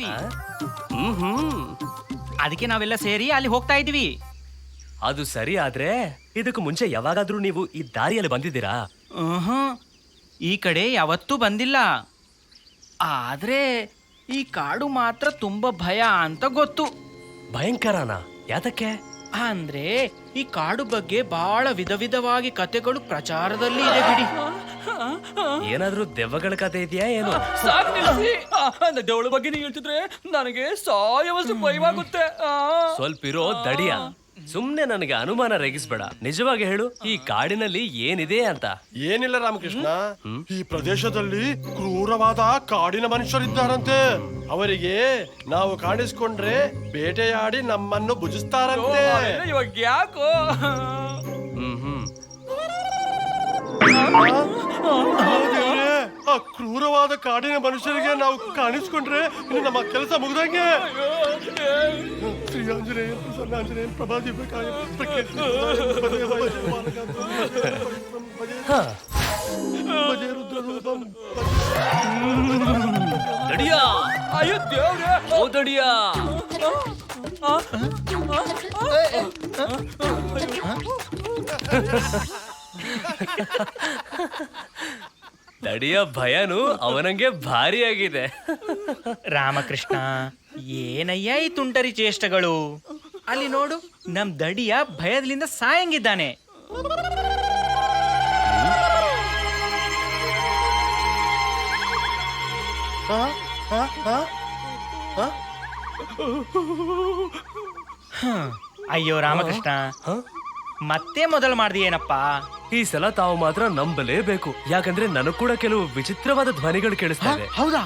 ಇದ್ವಿ. ಅದಕ್ಕೆ ನಾವೆಲ್ಲ ಸೇರಿ ಅಲ್ಲಿ ಹೋಗ್ತಾ ಇದ್ವಿ. ಅದು ಸರಿ, ಆದ್ರೆ ಇದಕ್ಕೂ ಮುಂಚೆ ಯಾವಾಗಾದ್ರೂ ನೀವು ಈ ದಾರಿಯಲ್ಲಿ ಬಂದಿದ್ದೀರಾ? ಈ ಕಡೆ ಯಾವತ್ತೂ ಬಂದಿಲ್ಲ. ಆದ್ರೆ ಈ ಕಾಡು ಮಾತ್ರ ತುಂಬಾ ಭಯ ಅಂತ ಗೊತ್ತು. ಭಯಂಕರನಾ? ಯಾತಕ್ಕೆ? ಅಂದ್ರೆ ಈ ಕಾಡು ಬಗ್ಗೆ ಬಹಳ ವಿಧ ವಿಧವಾಗಿ ಕತೆಗಳು ಪ್ರಚಾರದಲ್ಲಿ ಇದೆ ಬಿಡಿ. ಏನಾದ್ರೂ ದೆವ್ವಗಳ ಕತೆ ಇದೆಯಾ ಏನು? ದೇವಳ ಬಗ್ಗೆ ನೀವು ಹೇಳ್ತಿದ್ರೆ ನನಗೆ ಸಾಯವಷ್ಟು ಭಯವಾಗುತ್ತೆ. ಸ್ವಲ್ಪ ಇರೋ ದಡಿಯ, ಸುಮ್ನೆ ನನಗೆ ಅನುಮಾನ ರೇಗಿಸ್ಬೇಡ. ನಿಜವಾಗಿ ಹೇಳು, ಈ ಕಾಡಿನಲ್ಲಿ ಏನಿದೆ ಅಂತ. ಏನಿಲ್ಲ ರಾಮಕೃಷ್ಣ, ಈ ಪ್ರದೇಶದಲ್ಲಿ ಕ್ರೂರವಾದ ಕಾಡಿನ ಮನುಷ್ಯರಿದ್ದಾರಂತೆ. ಅವರಿಗೆ ನಾವು ಕಾಣಿಸ್ಕೊಂಡ್ರೆ ಬೇಟೆಯಾಡಿ ನಮ್ಮನ್ನು ಭುಜಿಸ್ತಾರಂತೆ. ಇವಾಗ ಯಾಕೋ? ಆ ಕ್ರೂರವಾದ ಕಾಡಿನ ಮನುಷ್ಯರಿಗೆ ನಾವು ಕಾಣಿಸ್ಕೊಂಡ್ರೆ ಇನ್ನು ನಮ್ಮ ಕೆಲಸ ಮುಗ್ದಂಗೆ. ಶ್ರೀ ಆಂಜನೇಯ ಪ್ರಸನ್ನಾಂಜನೇಯ ಪ್ರಭಾದೀಪಕಾಯ ದಡಿಯಾ, ಅಯ್ಯೋ ದೇವ್ರೆ! ಓ ದಡಿಯಾ! ದಡಿಯ ಭಯನು ಅವನಂಗೆ ಭಾರಿ ಆಗಿದೆ. ರಾಮಕೃಷ್ಣ, ಏನಯ್ಯ ಈ ತುಂಟರಿ ಚೇಷ್ಟಗಳು? ಅಲ್ಲಿ ನೋಡು, ನಮ್ ದಡಿಯ ಭಯದಿಂದ ಸಾಯಂಗಿದ್ದಾನೆ. ಅಯ್ಯೋ ರಾಮಕೃಷ್ಣ, ಮತ್ತೆ ಮೊದಲು ಮಾಡ್ದಿಯೇನಪ್ಪ? ಈ ಸಲ ತಾವು ಮಾತ್ರ ನಂಬಲೇಬೇಕು, ಯಾಕಂದ್ರೆ ನನಗ್ ಕೂಡ ಕೆಲವು ವಿಚಿತ್ರವಾದ ಧ್ವನಿಗಳು ಕೇಳಿಸ್ತಾ ಇದೆ. ಹೌದಾ?